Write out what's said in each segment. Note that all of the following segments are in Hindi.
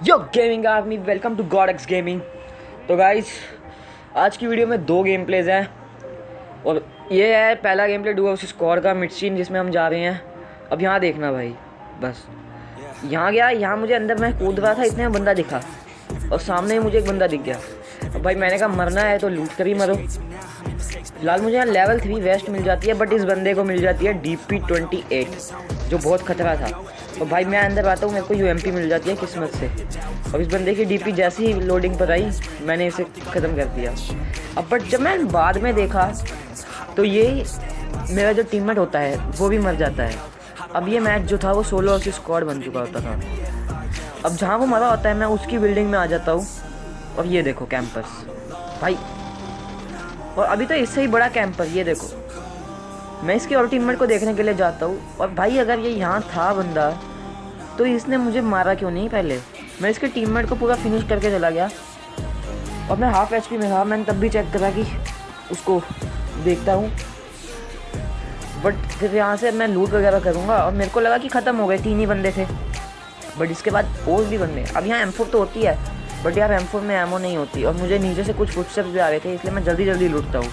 Yo gaming army, welcome to God X gaming. तो गाइस, आज की वीडियो में दो गेम प्लेज हैं और ये है पहला game play Duo versus squad का मिड सीन, जिसमें हम जा रहे हैं। अब यहाँ देखना भाई, बस यहाँ गया, यहाँ मुझे अंदर मैं कूद रहा था, इतने में बंदा दिखा और सामने ही मुझे एक बंदा दिख गया। अब भाई मैंने कहा मरना है तो लूट कर ही मरो। फिलहाल मुझे यहाँ लेवल 3 वेस्ट मिल जाती है, बट इस बंदे को मिल जाती है DP28, जो बहुत खतरा था। तो भाई मैं अंदर आता हूँ, मेरे को UMP मिल जाती है किस्मत से। और इस बंदे की DP जैसे ही लोडिंग पर आई, मैंने इसे ख़त्म कर दिया। अब बट जब मैं बाद में देखा तो ये मेरा जो टीममेट होता है वो भी मर जाता है। अब ये मैच जो था वो सोलो वर्सेस स्क्वाड बन चुका होता था। अब जहाँ वो मरा होता है मैं उसकी बिल्डिंग में आ जाता हूँ और ये देखो कैंपर्स भाई, और अभी तो इससे ही बड़ा कैंपर ये देखो। मैं इसके और टीममेट को देखने के लिए जाता हूँ और भाई अगर ये यहाँ था बंदा तो इसने मुझे मारा क्यों नहीं पहले। मैं इसके टीममेट को पूरा फिनिश करके चला गया और मैं हाफ HP में था। मैंने तब भी चेक करा कि उसको देखता हूँ, बट फिर यहाँ से मैं लूट वगैरह करूँगा और मेरे को लगा कि ख़त्म हो गए, 3 ही बंदे थे। बट इसके बाद और भी बंदे। अब यहाँ M4 तो होती है, बट यार M4 में एमो नहीं होती और मुझे नीचे से कुछ फुटस्टेप्स भी आ रहे थे, इसलिए मैं जल्दी जल्दी लूटता हूँ।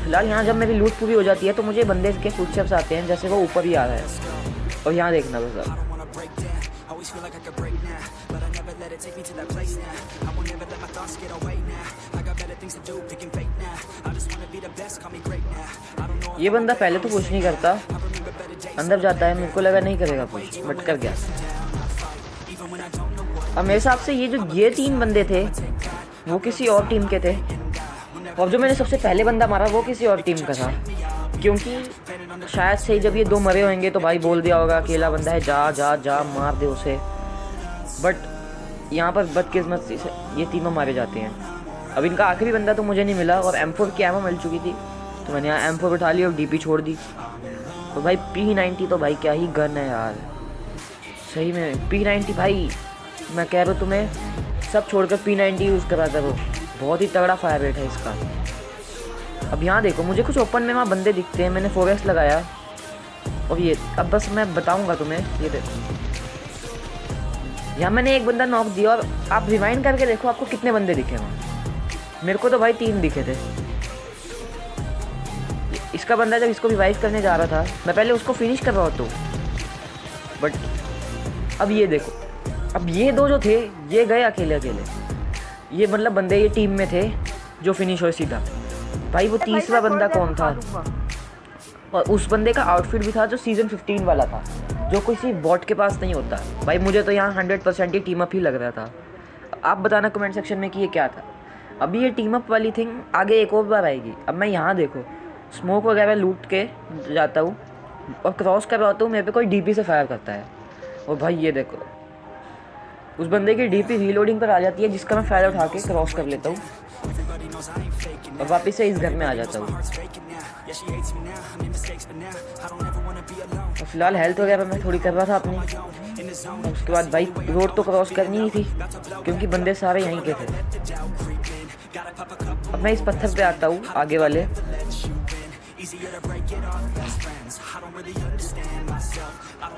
फिलहाल यहाँ जब मेरी लूट पूरी हो जाती है तो मुझे बंदे के फुटस्टेप्स आते हैं, जैसे वो ऊपर ही आ रहा है। और यहाँ देखना बस अब ये बंदा पहले तो कुछ नहीं करता, अंदर जाता है, मेरे को लगा नहीं करेगा कुछ, बट कर गया। अब मेरे हिसाब से ये 3 बंदे थे वो किसी और टीम के थे, और जो मैंने सबसे पहले बंदा मारा वो किसी और टीम का था, क्योंकि शायद से जब ये 2 मरे होंगे तो भाई बोल दिया होगा अकेला बंदा है, जा जा जा मार दे उसे। बट यहाँ पर बदकिस्मत से ये तीनों मारे जाते हैं। अब इनका आखिरी बंदा तो मुझे नहीं मिला और M4 की एमो मिल चुकी थी, तो मैंने यहाँ M4 उठा ली और DP छोड़ दी। तो भाई P90 तो भाई क्या ही गन है यार, सही में P90 भाई, मैं कह रहा हूँ तुम्हें सब छोड़कर P90 यूज़ करा करो, बहुत ही तगड़ा फायर रेट है इसका। अब यहाँ देखो, मुझे कुछ ओपन में वहाँ बंदे दिखते हैं, मैंने 4x लगाया और ये अब बस मैं बताऊँगा तुम्हें। ये देखो यहाँ मैंने एक बंदा नॉक दिया और आप रिवाइंड करके देखो आपको कितने बंदे दिखे वहाँ। मेरे को तो भाई 3 दिखे थे। इसका बंदा जब इसको रिवाइव करने जा रहा था, मैं पहले उसको फिनिश कर रहा था, बट अब ये देखो, अब ये 2 जो थे ये गए अकेले अकेले। ये मतलब बंदे ये टीम में थे जो फिनिश हुए सीधा। भाई वो तीसरा बंदा कौन था, और उस बंदे का आउटफिट भी था जो सीज़न 15 वाला था, जो किसी बॉट के पास नहीं होता। भाई मुझे तो यहाँ 100% ही टीम अप ही लग रहा था। आप बताना कमेंट सेक्शन में कि ये क्या था। अभी ये टीम अप वाली थिंग आगे एक और बार आएगी। अब मैं यहाँ देखो स्मोक वगैरह लूट के जाता हूँ और क्रॉस कर रहा होता हूँ, मेरे पे कोई DP से फायर करता है और भाई ये देखो उस बंदे की DP रीलोडिंग पर आ जाती है, जिसका मैं फ़ायदा उठा के क्रॉस कर लेता हूँ और वापस से इस घर में आ जाता हूँ। और फिलहाल हेल्थ वगैरह मैं थोड़ी कर रहा था अपनी, और उसके बाद भाई रोड तो क्रॉस करनी ही थी क्योंकि बंदे सारे यहीं के थे। अब मैं इस पत्थर पे आता हूँ आगे वाले,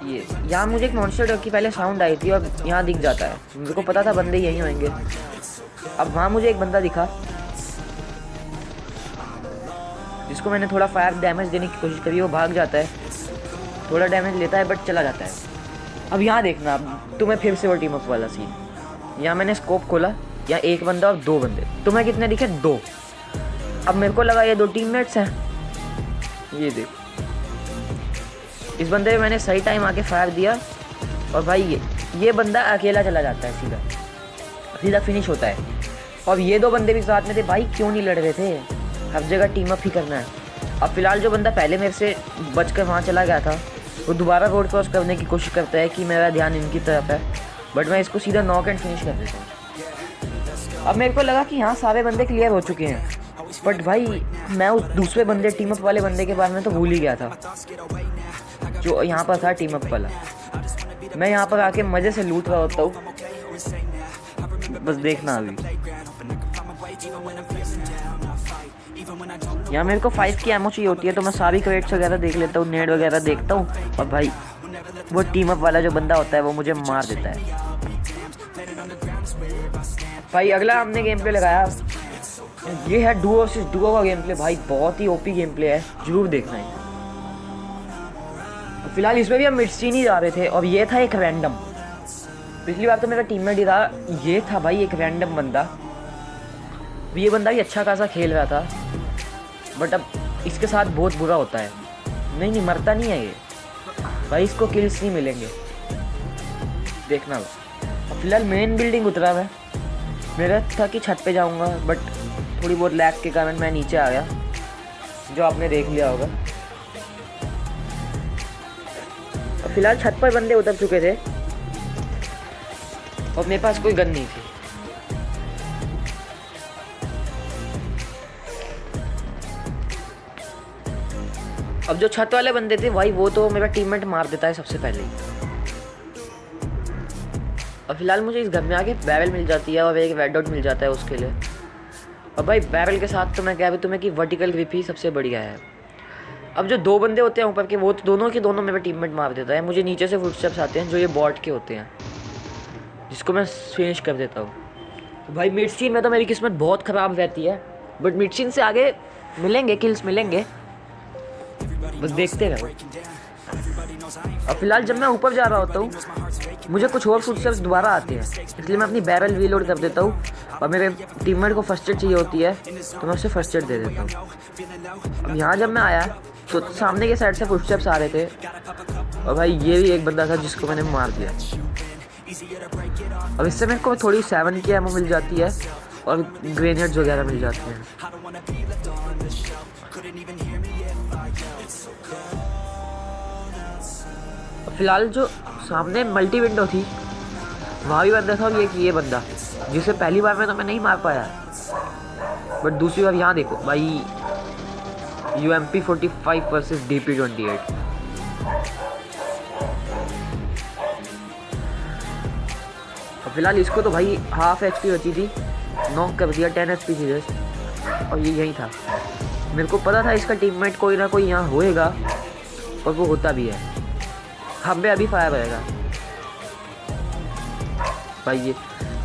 ये यहाँ मुझे एक मॉन्स्टर डॉग की पहले साउंड आई थी और यहाँ दिख जाता है, मुझे को पता था बंदे यहीं होंगे। अब वहाँ मुझे एक बंदा दिखा जिसको मैंने थोड़ा फायर डैमेज देने की कोशिश करी, वो भाग जाता है, थोड़ा डैमेज लेता है बट चला जाता है। अब यहाँ देखना तुम्हें फिर से वो टीम अप वाला सीन। यहाँ मैंने स्कोप खोला, यहाँ एक बंदा और 2 बंदे, तुम्हें कितने दिखे? 2। अब मेरे को लगा ये 2 टीममेट्स हैं। ये देखो इस बंदे पे मैंने सही टाइम आके फायर दिया और भाई ये बंदा अकेला चला जाता है, सीधा सीधा फिनिश होता है। और ये 2 बंदे भी साथ में थे। भाई क्यों नहीं लड़ रहे थे, हर जगह टीम अप ही करना है। अब फिलहाल जो बंदा पहले मेरे से बचकर वहाँ चला गया था वो दोबारा रोड क्रॉस करने की कोशिश करता है कि मेरा ध्यान इनकी तरफ है, बट मैं इसको सीधा नॉक एंड फिनिश कर देता हूँ। अब मेरे को लगा कि यहाँ सारे बंदे क्लियर हो चुके हैं, बट भाई मैं उस दूसरे बंदे टीम अप वाले बंदे के बारे में तो भूल ही गया था, जो यहाँ पर था टीम अप वाला। मैं यहाँ पर आके मज़े से लूट रहा होता हूँ, बस देखना अभी। यहाँ मेरे को 5 की एमो चाहिए होती है, तो मैं सारी क्रेट्स वगैरह देख लेता हूँ, नेड वगैरह देखता हूँ और भाई वो टीम अप वाला जो बंदा होता है वो मुझे मार देता है। भाई अगला हमने गेम प्ले लगाया, ये है डुओ वर्सेस डुओ का गेम प्ले। भाई बहुत ही ओपी गेम प्ले है, जरूर देखना है। फिलहाल इसमें भी हम मिडस्टीन ही जा रहे थे और ये था एक रैंडम। पिछली बार तो मेरा टीममेट ही था, ये था भाई एक रैंडम बंदा। ये बंदा भी अच्छा खासा खेल रहा था, बट अब इसके साथ बहुत बुरा होता है। नहीं मरता नहीं है ये भाई, इसको किल्स नहीं मिलेंगे, देखना। अब फिलहाल मेन बिल्डिंग उतरा है, मेरा था कि छत पे जाऊंगा, बट थोड़ी बहुत लैग के कारण मैं नीचे आ गया, जो आपने देख लिया होगा। अब फिलहाल छत पर बंदे उतर चुके थे और मेरे पास कोई गन नहीं थी। अब जो छत वाले बंदे थे भाई, वो तो मेरा टीममेट मार देता है सबसे पहले ही। अब फिलहाल मुझे इस घर में आके बैरल मिल जाती है और एक रेड डॉट मिल जाता है उसके लिए। अब भाई बैरल के साथ तो मैं कह भी तुम्हें कि वर्टिकल ग्रिप ही सबसे बढ़िया है। अब जो दो बंदे होते हैं ऊपर के, वो तो दोनों के दोनों मेरा टीममेट मार देता है। मुझे नीचे से फुटस्टेप्स आते हैं जो ये बॉट के होते हैं, जिसको मैं फिनिश कर देता हूँ। तो भाई मिडस्टीन में तो मेरी किस्मत बहुत ख़राब रहती है, बट मिडस्टीन से आगे मिलेंगे, किल्स मिलेंगे, बस देखते रहो। अब फिलहाल जब मैं ऊपर जा रहा होता हूँ, मुझे कुछ और फुटस्टेप्स दोबारा आते हैं, इसलिए मैं अपनी बैरल रीलोड कर देता हूँ। और मेरे टीममेट को फर्स्ट एड चाहिए होती है, तो मैं उसे फर्स्ट एड दे देता हूँ। अब यहाँ जब मैं आया तो सामने के साइड से फुटस्टेप्स आ रहे थे, और भाई ये भी एक बंदा था जिसको मैंने मार दिया। अब इससे मेरे को थोड़ी 7 की एमो मिल जाती है और ग्रेनेड्स वगैरह मिल जाते हैं। फिलहाल जो सामने मल्टी विंडो थी, वहाँ भी बंदा था, और ये बंदा जिसे पहली बार में तो मैं नहीं मार पाया, बट दूसरी बार यहाँ देखो भाई, UMP45 वर्सेस DP28। फिलहाल इसको तो भाई हाफ HP बची थी, नॉक कर दिया, 10 HP थी जस्ट, और ये यही था। मेरे को पता था इसका टीममेट कोई ना कोई यहाँ होएगा, और वो होता भी है। हम पे अभी फायर आएगा भाई, ये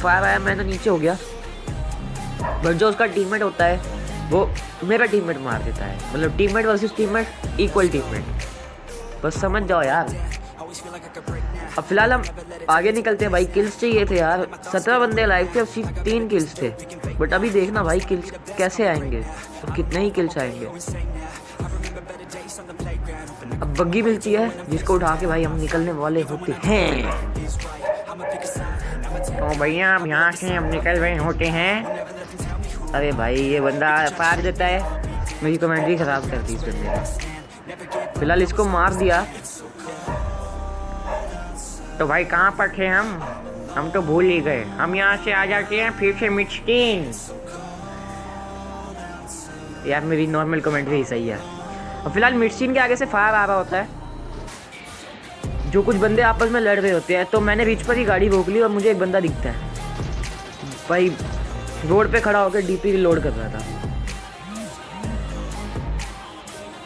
फायर आया, मैं तो नीचे हो गया, बट जो उसका टीममेट होता है वो मेरा टीममेट मार देता है। मतलब teammate versus teammate, equal teammate, बस समझ जाओ यार। अब फिलहाल हम आगे निकलते हैं भाई। किल्स चाहिए थे यार, 17 बंदे लाइव थे, अब सिर्फ 3 किल्स थे, बट अभी देखना भाई किल्स कैसे आएंगे, तो कितने ही किल्स आएंगे। अब बग्गी मिलती है जिसको उठा के भाई हम निकलने वाले होते हैं। तो भैया अब यहाँ से हम निकल रहे होते हैं। अरे भाई ये बंदा फाड़ देता है, मेरी कमेंट्री खराब कर दी इस बंदे ने। फिलहाल इसको मार दिया। तो भाई कहाँ पर थे हम तो भूल ही गए। हम यहाँ से आ जाते हैं फिर से मिडस्टीन। यार मेरी नॉर्मल कमेंट्री ही सही है। और फिलहाल मिडस्टीन के आगे से फायर आ रहा होता है, जो कुछ बंदे आपस में लड़ रहे होते हैं। तो मैंने बीच पर ही गाड़ी रोक ली और मुझे एक बंदा दिखता है भाई, रोड पे खड़ा होकर DP रिलोड कर रहा था,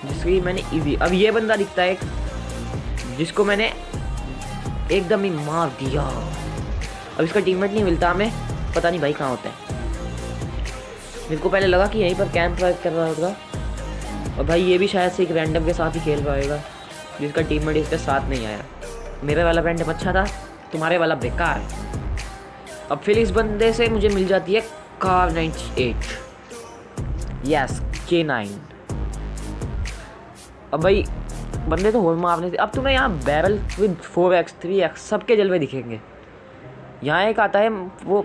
जिसकी मैंने इजी। अब ये बंदा दिखता है जिसको मैंने एकदम ही मार दिया। अब इसका टीममेट नहीं मिलता हमें, पता नहीं भाई कहाँ होता है। मेरे को पहले लगा कि यहीं पर कैंप कर रहा होगा, और भाई ये भी शायद से एक रैंडम के साथ ही खेल रहा होगा, जिसका टीममेट इसके साथ नहीं आया। मेरा वाला रैंडम अच्छा था, तुम्हारे वाला बेकार है। अब फिर इस बंदे से मुझे मिल जाती है कार 98, यस K9। अब भाई बंदे तो होल मारने थे। अब तुम्हें यहाँ बैरल विद 4x 3x सबके जलवे दिखेंगे। यहाँ एक आता है वो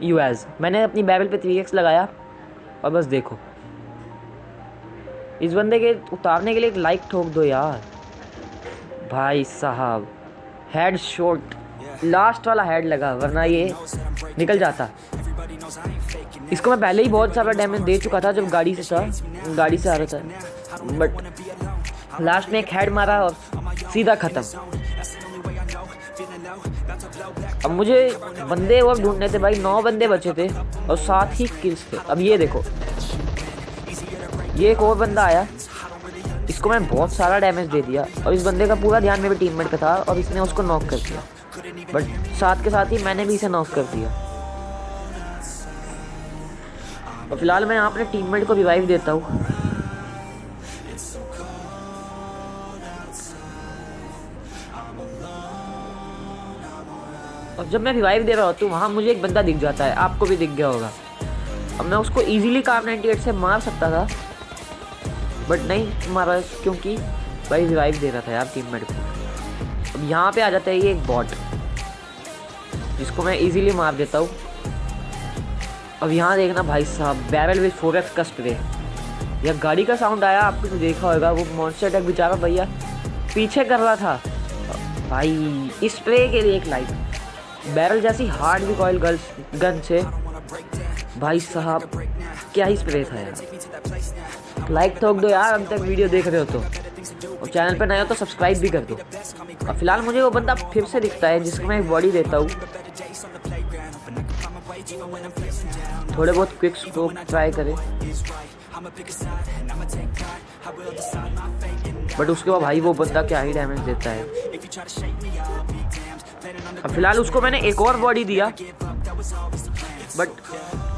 US, मैंने अपनी बैरल पे 3x लगाया, और बस देखो इस बंदे के उतारने के लिए एक लाइक ठोक दो यार। भाई साहब हेड शॉट, लास्ट वाला हेड लगा, वरना ये निकल जाता। इसको मैं पहले ही बहुत सारा डैमेज दे चुका था जब गाड़ी से आ रहा था, बट लास्ट में एक हेड मारा और सीधा खत्म। अब मुझे बंदे और ढूंढने थे भाई, 9 बंदे बचे थे और 7 ही किल्स थे। अब ये देखो, ये एक और बंदा आया इसको मैं बहुत सारा डैमेज दे दिया और इस बंदे का पूरा ध्यान मेरे टीममेट का था और इसने उसको नॉक कर दिया, बट साथ के साथ ही मैंने भी इसे नॉक कर दिया। और फिलहाल मैं यहाँ अपने टीममेट को रिवाइव देता हूँ। और जब मैं रिवाइव दे रहा होता हूँ वहाँ मुझे एक बंदा दिख जाता है, आपको भी दिख गया होगा। अब मैं उसको इजीली कार 98 से मार सकता था, बट नहीं मारा क्योंकि भाई रिवाइव दे रहा था यार टीममेट को। अब यहाँ पे आ जाता है ये एक बॉट जिसको मैं इजीली मार देता हूँ। अब यहाँ देखना भाई साहब, बैरल विद 4x का स्प्रे। यह गाड़ी का साउंड आया, आपको तो देखा होगा, वो मॉन्स्टर ट्रक बेचारा भैया पीछे कर रहा था। भाई इस स्प्रे के लिए एक लाइक, बैरल जैसी हार्ड रिकॉइल गन से भाई साहब क्या ही स्प्रे था यार। लाइक ठोक दो यार, अब तक वीडियो देख रहे हो तो, और चैनल पे नए हो तो सब्सक्राइब भी कर दो। और फिलहाल मुझे वो बंदा फिर से दिखता है जिसको मैं एक बॉडी देता हूँ। थोड़े बहुत क्विक स्कोप ट्राई करें, बट उसके बाद भाई वो बंदा क्या ही डैमेज देता है। अब फिलहाल उसको मैंने एक और बॉडी दिया, बट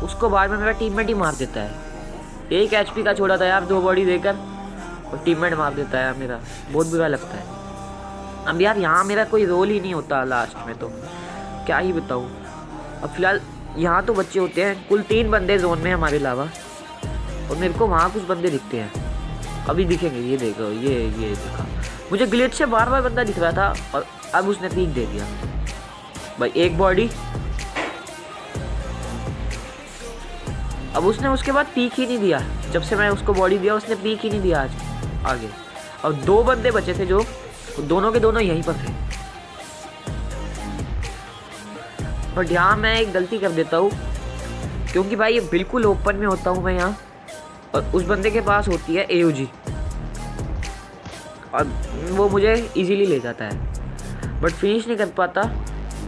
उसको बाद में मेरा टीममेट ही मार देता है। 1 HP का छोड़ा था यार 2 बॉडी देकर, और टीममेट मार देता है मेरा, बहुत बुरा लगता है। अब यार यहाँ मेरा कोई रोल ही नहीं होता लास्ट में, तो क्या ही बताऊँ। अब फिलहाल यहाँ तो बच्चे होते हैं, कुल 3 बंदे जोन में हमारे अलावा, और मेरे को वहाँ कुछ बंदे दिखते हैं, अभी दिखेंगे। ये देखो, ये दिखा मुझे ग्लिच से बार बंदा दिख रहा था, और अब उसने पीक दे दिया भाई, एक बॉडी। अब उसने उसके बाद पीक ही नहीं दिया, जब से मैं उसको बॉडी दिया उसने पीक ही नहीं दिया आज आगे। और 2 बंदे बचे थे जो दोनों के दोनों यहीं पर थे। बट यहाँ मैं एक गलती कर देता हूँ, क्योंकि भाई ये बिल्कुल ओपन में होता हूँ मैं यहाँ, और उस बंदे के पास होती है AUG, और वो मुझे इजीली ले जाता है, बट फिनिश नहीं कर पाता।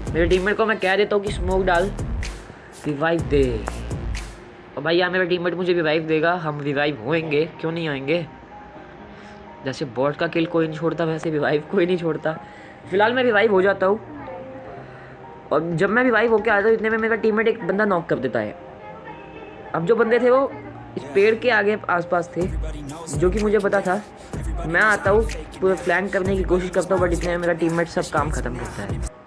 मेरे टीममेट को मैं कह देता हूँ कि स्मोक डाल, रिवाइव दे, और भाई यहाँ मेरा टीममेट मुझे रिवाइव देगा, हम रिवाइव होएंगे, क्यों नहीं होएंगे। जैसे बॉट का किल कोई नहीं छोड़ता, वैसे रिवाइव कोई नहीं छोड़ता। फिलहाल मैं रिवाइव हो जाता हूँ, और जब मैं रिवाइव होकर आता हूँ इतने में मेरा टीममेट एक बंदा नॉक कर देता है। अब जो बंदे थे वो इस पेड़ के आगे आसपास थे, जो कि मुझे पता था। मैं आता हूँ पूरा फ्लैंक करने की कोशिश करता हूँ, बट इतने में मेरा टीममेट सब काम ख़त्म करता है।